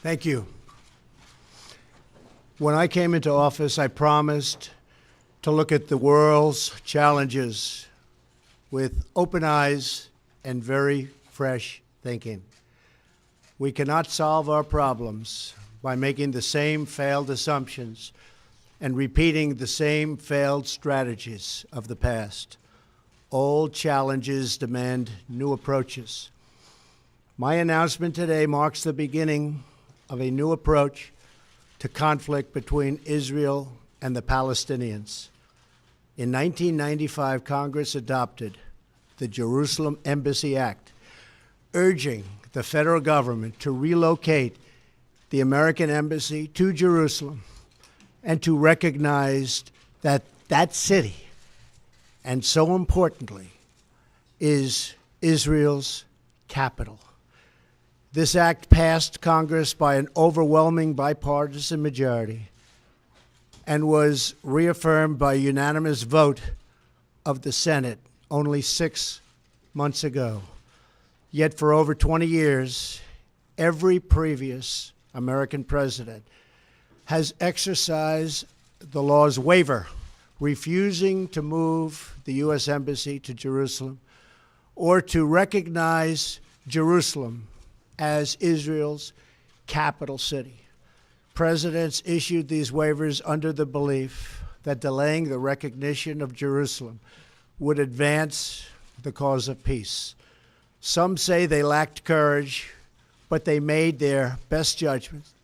Thank you. When I came into office, I promised to look at the world's challenges with open eyes and very fresh thinking. We cannot solve our problems by making the same failed assumptions and repeating the same failed strategies of the past. Old challenges demand new approaches. My announcement today marks the beginning of a new approach to conflict between Israel and the Palestinians. In 1995, Congress adopted the Jerusalem Embassy Act, urging the federal government to relocate the American embassy to Jerusalem and to recognize that that city, and so importantly, is Israel's capital. This act passed Congress by an overwhelming bipartisan majority and was reaffirmed by a unanimous vote of the Senate only 6 months ago. Yet for over 20 years, every previous American president has exercised the law's waiver, refusing to move the U.S. Embassy to Jerusalem or to recognize Jerusalem as Israel's capital city. Presidents issued these waivers under the belief that delaying the recognition of Jerusalem would advance the cause of peace. Some say they lacked courage, but they made their best judgments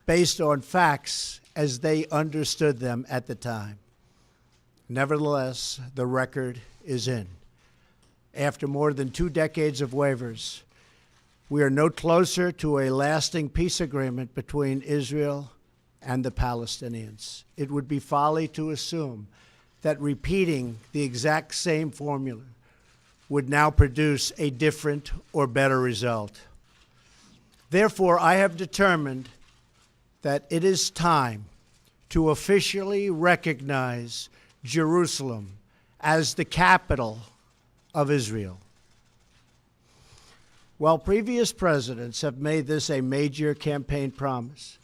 based on facts as they understood them at the time. Nevertheless, the record is in. After more than 2 decades of waivers, we are no closer to a lasting peace agreement between Israel and the Palestinians. It would be folly to assume that repeating the exact same formula would now produce a different or better result. Therefore, I have determined that it is time to officially recognize Jerusalem as the capital of Israel. While previous presidents have made this a major campaign promise,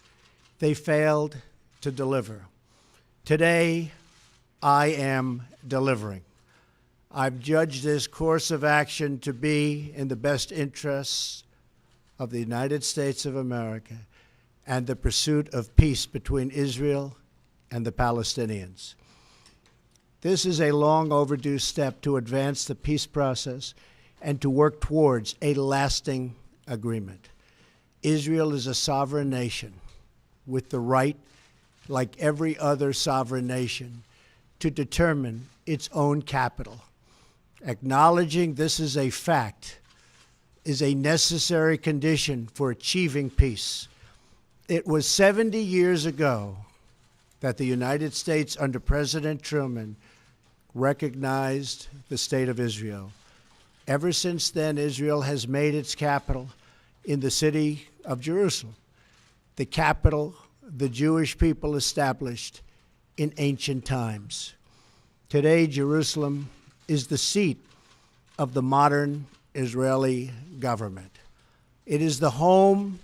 they failed to deliver. Today, I am delivering. I've judged this course of action to be in the best interests of the United States of America and the pursuit of peace between Israel and the Palestinians. This is a long overdue step to advance the peace process and to work towards a lasting agreement. Israel is a sovereign nation with the right, like every other sovereign nation, to determine its own capital. Acknowledging this is a fact is a necessary condition for achieving peace. It was 70 years ago that the United States, under President Truman, recognized the State of Israel. Ever since then, Israel has made its capital in the city of Jerusalem, the capital the Jewish people established in ancient times. Today, Jerusalem is the seat of the modern Israeli government. It is the home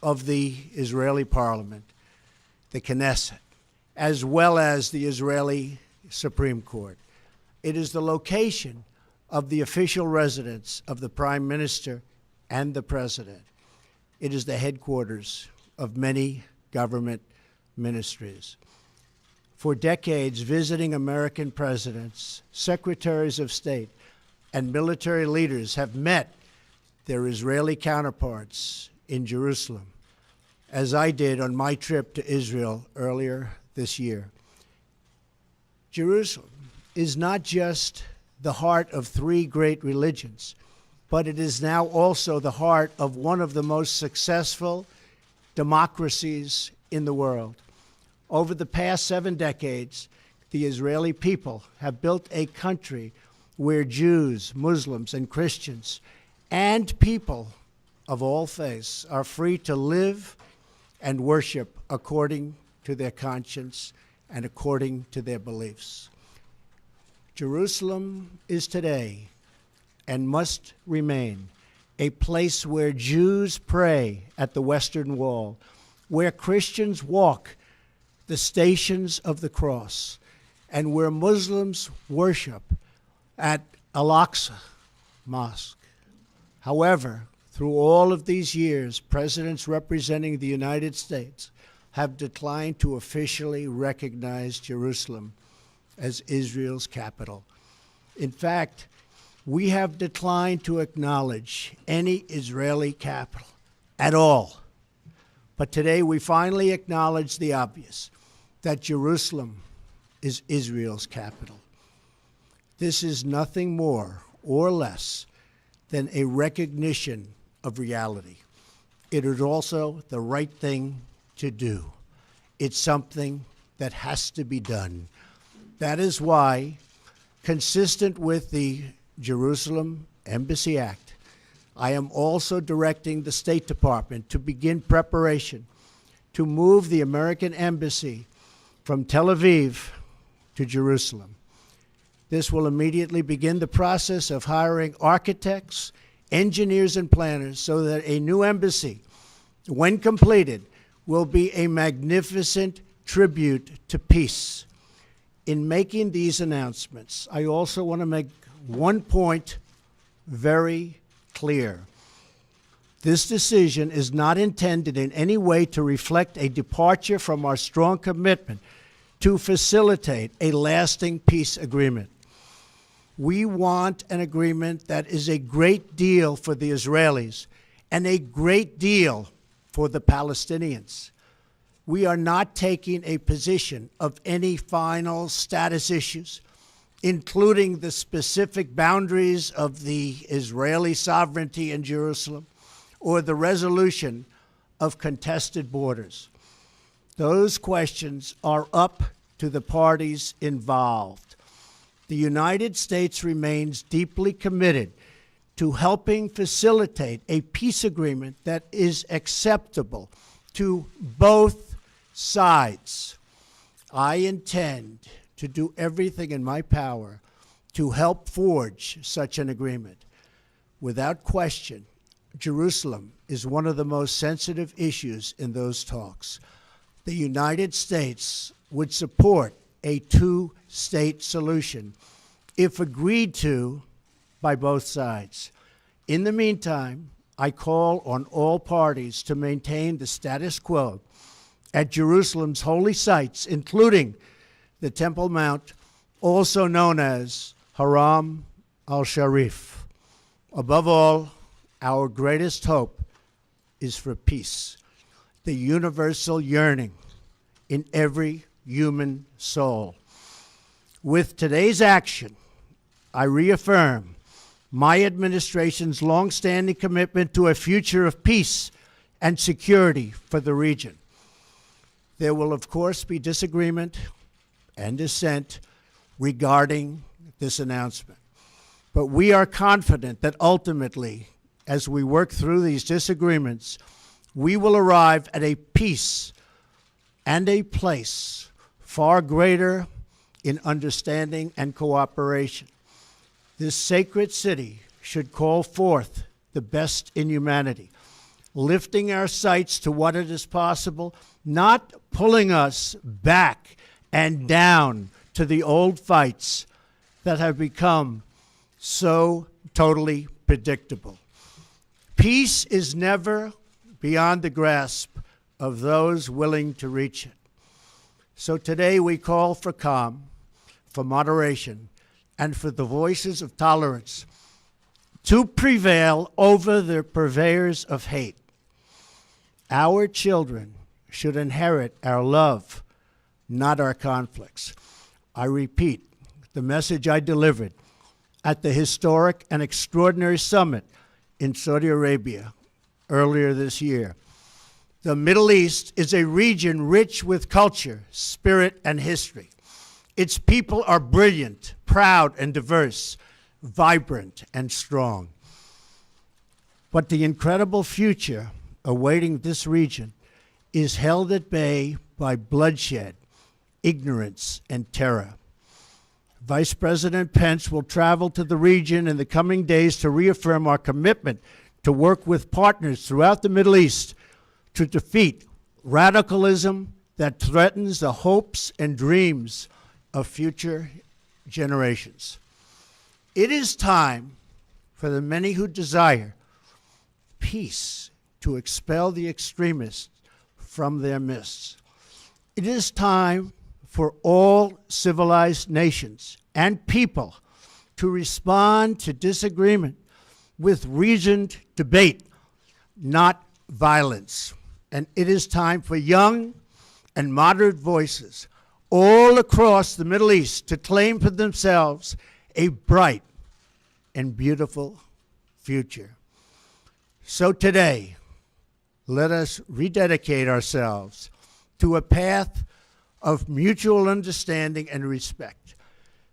of the Israeli parliament, the Knesset, as well as the Israeli Supreme Court. It is the location of the official residence of the Prime Minister and the President. It is the headquarters of many government ministries. For decades, visiting American presidents, secretaries of state, and military leaders have met their Israeli counterparts in Jerusalem, as I did on my trip to Israel earlier this year. Jerusalem is not just the heart of 3 great religions, but it is now also the heart of one of the most successful democracies in the world. Over the past 7 decades, the Israeli people have built a country where Jews, Muslims, and Christians, and people of all faiths are free to live and worship according to their conscience and according to their beliefs. Jerusalem is today and must remain a place where Jews pray at the Western Wall, where Christians walk the stations of the cross, and where Muslims worship at Al-Aqsa Mosque. However, through all of these years, presidents representing the United States have declined to officially recognize Jerusalem as Israel's capital. In fact, we have declined to acknowledge any Israeli capital at all. But today we finally acknowledge the obvious, that Jerusalem is Israel's capital. This is nothing more or less than a recognition of reality. It is also the right thing to do. It's something that has to be done. That is why, consistent with the Jerusalem Embassy Act, I am also directing the State Department to begin preparation to move the American Embassy from Tel Aviv to Jerusalem. This will immediately begin the process of hiring architects, engineers, and planners so that a new embassy, when completed, will be a magnificent tribute to peace. In making these announcements, I also want to make one point very clear. This decision is not intended in any way to reflect a departure from our strong commitment to facilitate a lasting peace agreement. We want an agreement that is a great deal for the Israelis and a great deal for the Palestinians. We are not taking a position of any final status issues, including the specific boundaries of the Israeli sovereignty in Jerusalem or the resolution of contested borders. Those questions are up to the parties involved. The United States remains deeply committed to helping facilitate a peace agreement that is acceptable to both sides. I intend to do everything in my power to help forge such an agreement. Without question, Jerusalem is one of the most sensitive issues in those talks. The United States would support a two-state solution if agreed to by both sides. In the meantime, I call on all parties to maintain the status quo at Jerusalem's holy sites, including the Temple Mount, also known as Haram al-Sharif. Above all, our greatest hope is for peace, the universal yearning in every human soul. With today's action, I reaffirm my administration's longstanding commitment to a future of peace and security for the region. There will, of course, be disagreement and dissent regarding this announcement. But we are confident that ultimately, as we work through these disagreements, we will arrive at a peace and a place far greater in understanding and cooperation. This sacred city should call forth the best in humanity, lifting our sights to what it is possible, not pulling us back and down to the old fights that have become so totally predictable. Peace is never beyond the grasp of those willing to reach it. So today we call for calm, for moderation, and for the voices of tolerance to prevail over the purveyors of hate. Our children should inherit our love, not our conflicts. I repeat the message I delivered at the historic and extraordinary summit in Saudi Arabia earlier this year. The Middle East is a region rich with culture, spirit, and history. Its people are brilliant, proud, and diverse, vibrant, and strong. But the incredible future awaiting this region is held at bay by bloodshed, ignorance, and terror. Vice President Pence will travel to the region in the coming days to reaffirm our commitment to work with partners throughout the Middle East to defeat radicalism that threatens the hopes and dreams of future generations. It is time for the many who desire peace to expel the extremists from their midst. It is time for all civilized nations and people to respond to disagreement with reasoned debate, not violence. And it is time for young and moderate voices all across the Middle East to claim for themselves a bright and beautiful future. So today, let us rededicate ourselves to a path of mutual understanding and respect.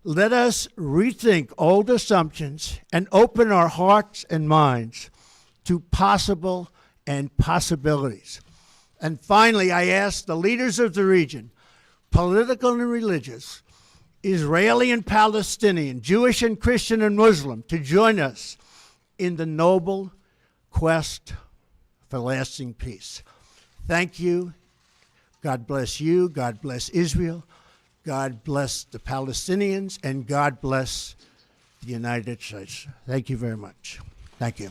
Let us rethink old assumptions and open our hearts and minds to possible and possibilities. And finally, I ask the leaders of the region, political and religious, Israeli and Palestinian, Jewish and Christian and Muslim, to join us in the noble quest for lasting peace. Thank you. God bless you. God bless Israel. God bless the Palestinians. And God bless the United States. Thank you very much. Thank you.